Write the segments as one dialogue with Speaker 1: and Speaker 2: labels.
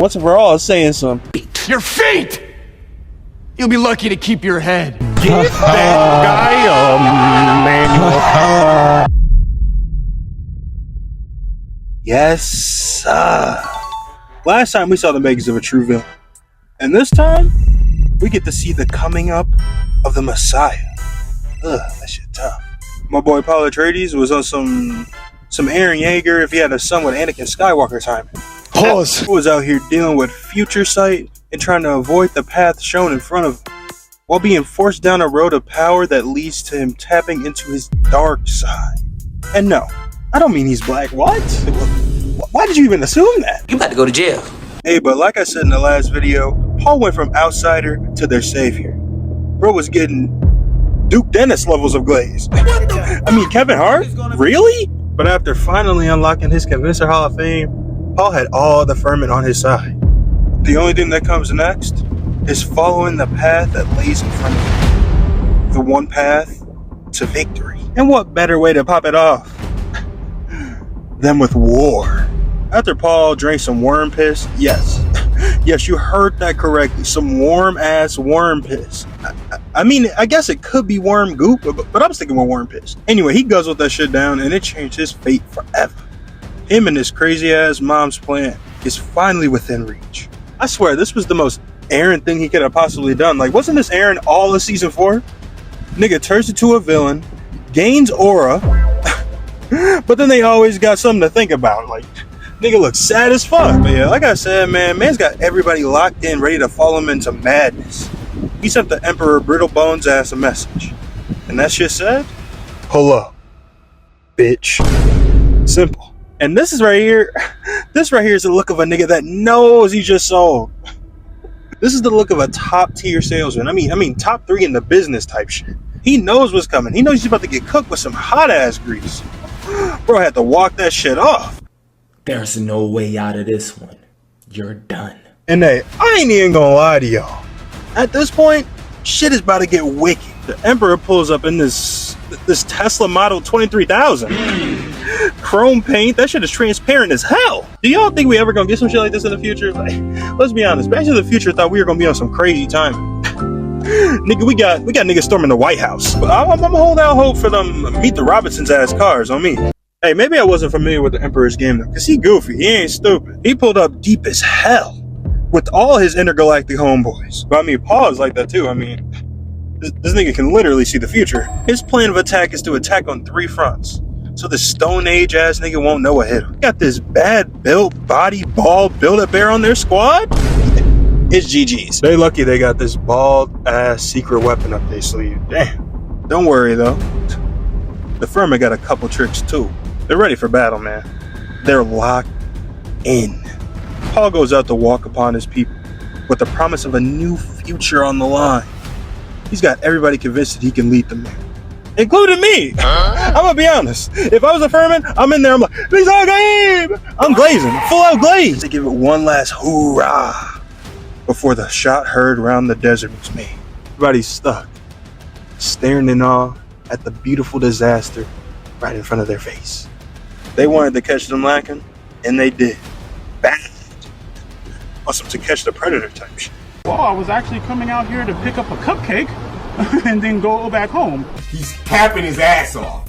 Speaker 1: Once and for all, saying some
Speaker 2: Your feet! You'll be lucky to keep your head.
Speaker 3: Give that guy a manual.
Speaker 1: yes. Last time we saw the makings of a true villain, and this time we get to see the coming up of the Messiah. That shit tough. My boy ATREIDES was on some Eren Jaeger if he had a son with Anakin Skywalker timing.
Speaker 2: Pause.
Speaker 1: He was out here dealing with future sight and trying to avoid the path shown in front of him, while being forced down a road of power that leads to him tapping into his dark side. And no, I don't mean he's black. What? Why did you even assume that?
Speaker 4: You about to go to jail.
Speaker 1: Hey, but like I said in the last video, Paul went from outsider to their savior. Bro was getting Duke Dennis levels of glaze. I mean, Kevin Hart? Really? But after finally unlocking his Convincer Hall of Fame, Paul had all the Fremen on his side. The only thing that comes next is following the path that lays in front of him. The one path to victory. And what better way to pop it off than with war? After Paul drank some worm piss, yes, you heard that correctly, some warm ass worm piss. I mean, I guess it could be worm goop, but I'm sticking with worm piss. Anyway, he guzzled that shit down and it changed his fate forever. Him and his crazy ass mom's plan is finally within reach. I swear, this was the most Eren thing he could have possibly done. Like, wasn't this Eren all of season 4? Nigga turns into a villain, gains aura, but then they always got something to think about. Like, nigga looks sad as fuck. But yeah, like I said, man's got everybody locked in, ready to follow him into madness. He sent the Emperor Brittle Bones ass a message. And that shit said, pull up, bitch. Simple. And this is right here, this right here is the look of a nigga that knows he just sold. This is the look of a top tier salesman. I mean top 3 in the business type shit. He knows what's coming. He knows he's about to get cooked with some hot ass grease. Bro had to walk that shit off.
Speaker 4: There's no way out of this one. You're done.
Speaker 1: And hey, I ain't even gonna lie to y'all. At this point, shit is about to get wicked. The Emperor pulls up in this Tesla Model 23,000. Chrome paint, that shit is transparent as hell. Do y'all think we ever gonna get some shit like this in the future? Like, let's be honest, Back to the Future thought we were gonna be on some crazy timing. Nigga, we got niggas storming the White House. But I'm holding out hope for them Meet the Robinsons ass cars on me. Hey, maybe I wasn't familiar with the Emperor's game though, cause he goofy, he ain't stupid. He pulled up deep as hell with all his intergalactic homeboys. But I mean, Paul is like that too. I mean, this nigga can literally see the future. His plan of attack is to attack on 3 fronts, so the Stone Age ass nigga won't know what hit him. Got this bad built body bald Build-A-Bear on their squad? It's GG's. They lucky they got this bald ass secret weapon up their sleeve. Damn. Don't worry though. The Fremen got a couple tricks too. They're ready for battle, man. They're locked in. Paul goes out to walk upon his people with the promise of a new future on the line. He's got everybody convinced that he can lead them there, including me. I'm gonna be honest. If I was a Fremen, I'm in there, I'm like, I'm glazing, full out glaze. They give it one last hoorah before the shot heard around the desert was made. Everybody's stuck, staring in awe at the beautiful disaster right in front of their face. They wanted to catch them lacking, and they did. Bad. Awesome to catch the predator type shit.
Speaker 5: Well, I was actually coming out here to pick up a cupcake and then go back home.
Speaker 2: He's capping his ass off.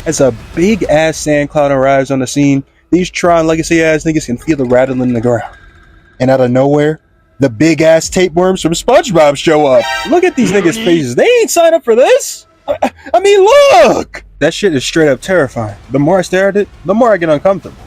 Speaker 1: As a big ass sand cloud arrives on the scene, these Tron legacy ass niggas can feel the rattling in the ground. And out of nowhere, the big ass tapeworms from SpongeBob show up. Look at these niggas' faces. They ain't signed up for this. I mean, look! That shit is straight up terrifying. The more I stare at it, the more I get uncomfortable.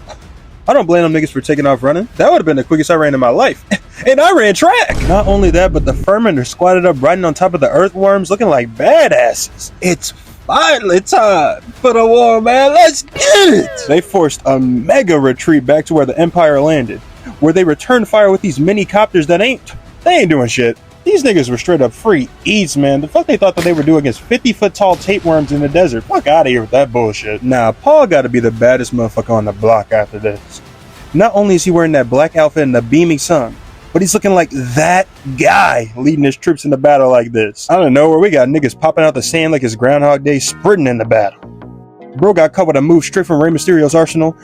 Speaker 1: I don't blame them niggas for taking off running. That would have been the quickest I ran in my life. And I ran track. Not only that, but the Fremen are squatted up riding on top of the earthworms looking like badasses. It's finally time for the war, man. Let's get it. They forced a mega retreat back to where the Empire landed, where they returned fire with these mini copters that ain't doing shit. These niggas were straight up free eats, man. The fuck they thought that they were doing against 50-foot tall tapeworms in the desert. Fuck out of here with that bullshit. Nah, Paul gotta be the baddest motherfucker on the block after this. Not only is he wearing that black outfit in the beaming sun, but he's looking like that guy leading his troops into battle like this. Out of nowhere, we got niggas popping out the sand like it's Groundhog Day, sprinting into battle. Bro got caught with a move straight from Rey Mysterio's arsenal.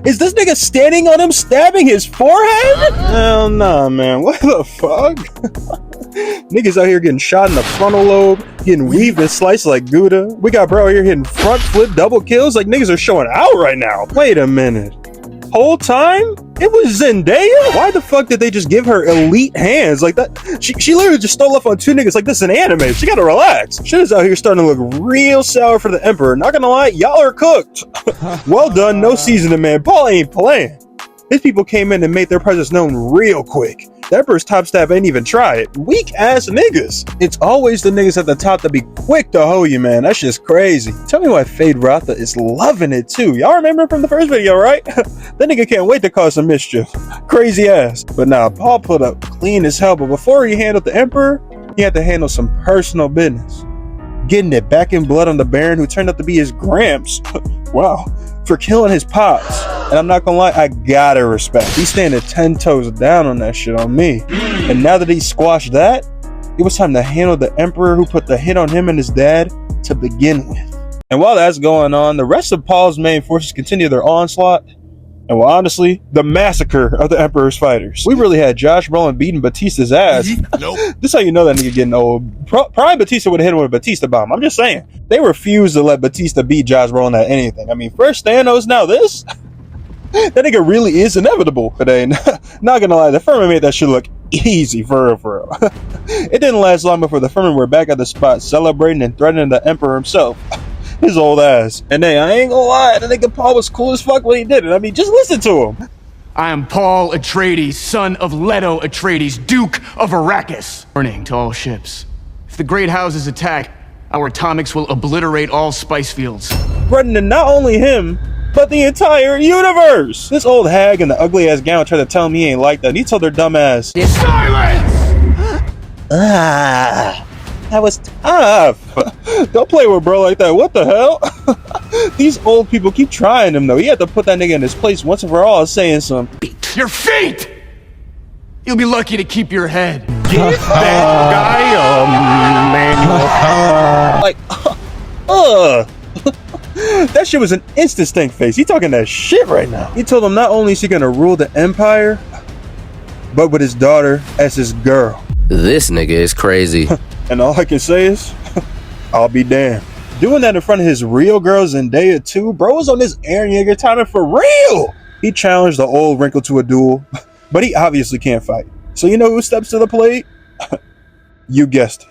Speaker 1: Is this nigga standing on him, stabbing his forehead? Hell nah, man. What the fuck? Niggas out here getting shot in the frontal lobe, getting weaved and sliced like Gouda. We got bro out here hitting front flip double kills. Like niggas are showing out right now. Wait a minute. Whole time it was Zendaya? Why the fuck did they just give her elite hands like that? She literally just stole off on two niggas like this in anime. She gotta relax. Shit is out here starting to look real sour for the Emperor. Not gonna lie, y'all are cooked. Well done, no seasoning, man. Paul ain't playing. His people came in and made their presence known real quick. The Emperor's top staff ain't even try it. Weak ass niggas. It's always the niggas at the top that be quick to hoe you, man. That's just crazy. Tell me why Feyd-Rautha is loving it too. Y'all remember from the first video, right? That nigga can't wait to cause some mischief. Crazy ass. But now Paul put up clean as hell. But before he handled the Emperor, he had to handle some personal business. Getting it back in blood on the Baron who turned out to be his gramps. Wow. For killing his pops. And I'm not gonna lie, I gotta respect. He's standing 10 toes down on that shit on me. And now that he squashed that, it was time to handle the Emperor who put the hit on him and his dad to begin with. And while that's going on, the rest of Paul's main forces continue their onslaught. And well, honestly, the massacre of the Emperor's fighters. We really had Josh Brolin beating Batista's ass.
Speaker 2: Nope.
Speaker 1: This is how you know that nigga getting old. Probably Batista would have hit him with a Batista bomb. I'm just saying. They refuse to let Batista beat Josh Brolin at anything. I mean, first Thanos, now this? That nigga really is inevitable. But hey, not gonna lie, the Fremen made that shit look easy, for real. It didn't last long before the Fremen were back at the spot celebrating and threatening the Emperor himself. His old ass. And hey, I ain't gonna lie, the nigga Paul was cool as fuck when he did it. I mean, just listen to him.
Speaker 2: I am Paul Atreides, son of Leto Atreides, Duke of Arrakis. Warning to all ships. If the Great Houses attack, our atomics will obliterate all spice fields. Threatening not only him, but the entire universe. This old hag in the ugly ass gown tried to tell him he ain't like that. And he told her dumb ass, silence! That was tough. Don't play with bro like that. What the hell? These old people keep trying him though. He had to put that nigga in his place once and for all, saying some Your feet! You'll be lucky to keep your head.
Speaker 3: Give that guy
Speaker 1: like, that shit was an instant stink face. He talking that shit right now. He told him not only is he gonna rule the empire, but with his daughter as his girl.
Speaker 6: This nigga is crazy.
Speaker 1: And all I can say is, I'll be damned. Doing that in front of his real girl Zendaya too, bro was on this Eren Yeager timing for real. He challenged the old wrinkle to a duel, but he obviously can't fight. So you know who steps to the plate? You guessed it.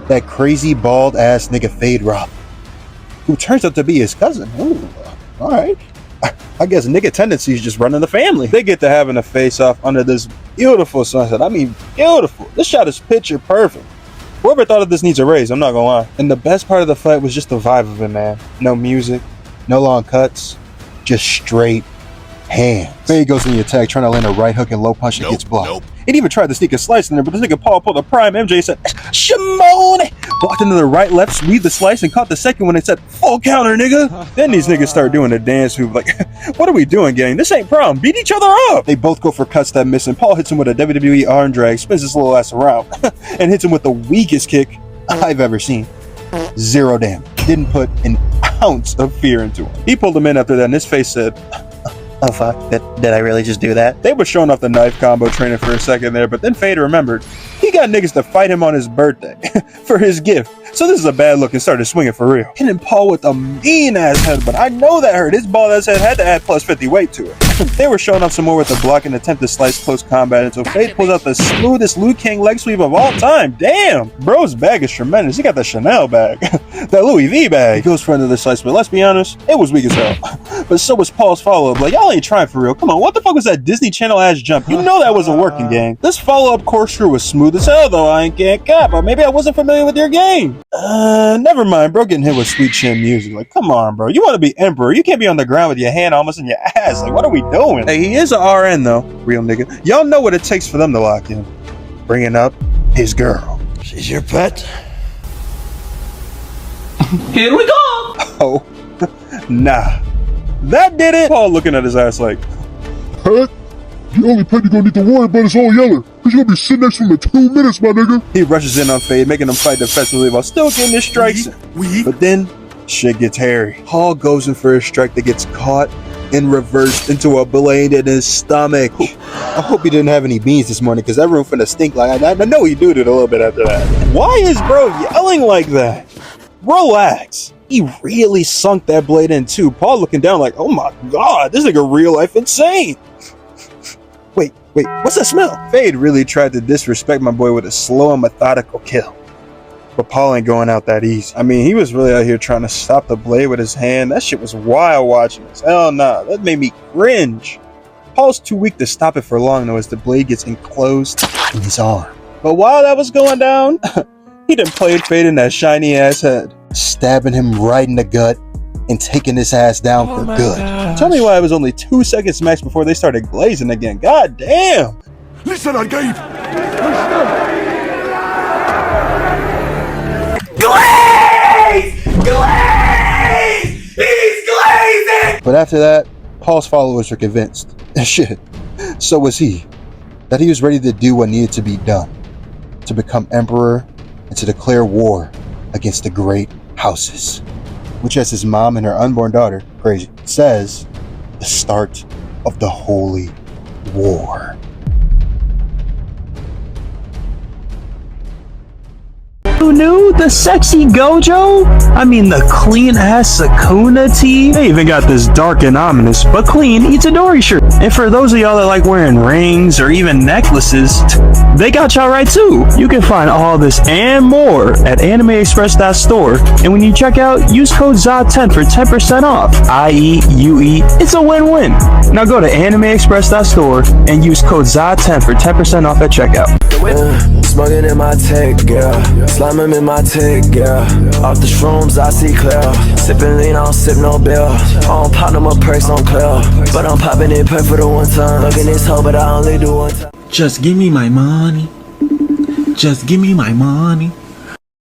Speaker 1: That crazy bald ass nigga Feyd-Rautha, who turns out to be his cousin. Ooh, alright. I guess nigga tendencies just running the family. They get to having a face off under this beautiful sunset. I mean, beautiful. This shot is picture perfect. Whoever thought of this needs a raise, I'm not gonna lie. And the best part of the fight was just the vibe of it, man. No music, no long cuts, just straight hands. Feyd goes in the attack, trying to land a right hook and low punch that gets blocked. It even tried to sneak a slice in there, but this nigga Paul pulled a prime MJ, said, Shimon! Blocked into the right, left, sweeped the slice, and caught the second when they said, full counter, nigga! Then these niggas start doing a dance move like, what are we doing, gang? This ain't prom. Beat each other up! They both go for cuts that miss, and Paul hits him with a WWE arm drag, spins his little ass around, and hits him with the weakest kick I've ever seen. 0 damage. Didn't put an ounce of fear into him. He pulled him in after that, and his face said, oh fuck, did I really just do that? They were showing off the knife combo training for a second there, but then Feyd remembered he got niggas to fight him on his birthday for his gift. So this is a bad look and started swinging for real. Hitting Paul with a mean ass head, but I know that hurt. His bald ass head had to add plus 50 weight to it. They were showing off some more with the block and attempt to slice close combat until Feyd pulls out the smoothest Liu Kang leg sweep of all time. Damn, bro's bag is tremendous. He got the Chanel bag, that Louis V bag. He goes for another slice, but let's be honest, it was weak as hell. But so was Paul's follow-up. Like, y'all ain't trying for real. Come on, what the fuck was that Disney Channel ass jump? You know that wasn't working, gang. This follow-up corkscrew was smooth as hell, though. I ain't can't cap, or maybe I wasn't familiar with your game. Never mind, bro. Getting hit with sweet chin music. Like, come on, bro. You want to be emperor? You can't be on the ground with your hand almost in your ass. Like, what are we doing? Hey, he is an RN though, real nigga. Y'all know what it takes for them to lock in. Bringing up his girl.
Speaker 7: She's your pet.
Speaker 8: Here we go.
Speaker 1: Oh, nah. That did it. Paul looking at his ass like,
Speaker 9: Pet? The only pet you're gonna need to worry about is all yeller. Cause you're gonna be sitting next to him in 2 minutes, my nigga.
Speaker 1: He rushes in on Feyd, making him fight defensively while still getting his strikes in. But then, shit gets hairy. Paul goes in for a strike that gets caught and reversed into a blade in his stomach. I hope he didn't have any beans this morning, because that room finna stink like I know he did it a little bit after that. Why is bro yelling like that? Relax. He really sunk that blade in too. Paul looking down like, oh my god, this nigga real life insane. Wait, what's that smell? Feyd really tried to disrespect my boy with a slow and methodical kill. But Paul ain't going out that easy. I mean, he was really out here trying to stop the blade with his hand. That shit was wild watching this. Hell nah, that made me cringe. Paul's too weak to stop it for long though, as the blade gets enclosed in his arm. But while that was going down, he done played Feyd in that shiny ass head, stabbing him right in the gut and taking his ass down for good. Gosh. Tell me why it was only 2 seconds max before they started glazing again. God damn!
Speaker 9: Listen, Gabe!
Speaker 3: Glaze! Glaze! He's glazing!
Speaker 1: But after that, Paul's followers were convinced, and shit, so was he, that he was ready to do what needed to be done, to become emperor and to declare war against the great houses, which, as his mom and her unborn daughter, crazy, says, the start of the Holy War.
Speaker 7: Who knew? The sexy Gojo? I mean, the clean ass Sakuna tee. They even got this dark and ominous but clean Itadori shirt. And for those of y'all that like wearing rings or even necklaces, they got y'all right too. You can find all this and more at AnimeExpress.store. And when you check out, use code ZA10 for 10% off. IEUE. It's a win-win. Now go to AnimeExpress.store and use code ZA10 for 10% off at checkout.
Speaker 8: Smoking in my tech, girl. Slamming in my tech, girl. Off the shrooms, I see clear. Sipping lean, I don't sip no bill. I don't pop no more perks on clear. But I'm popping it per for the one time. Looking this hoe, but I only do one time.
Speaker 4: Just give me my money. Just give me my money.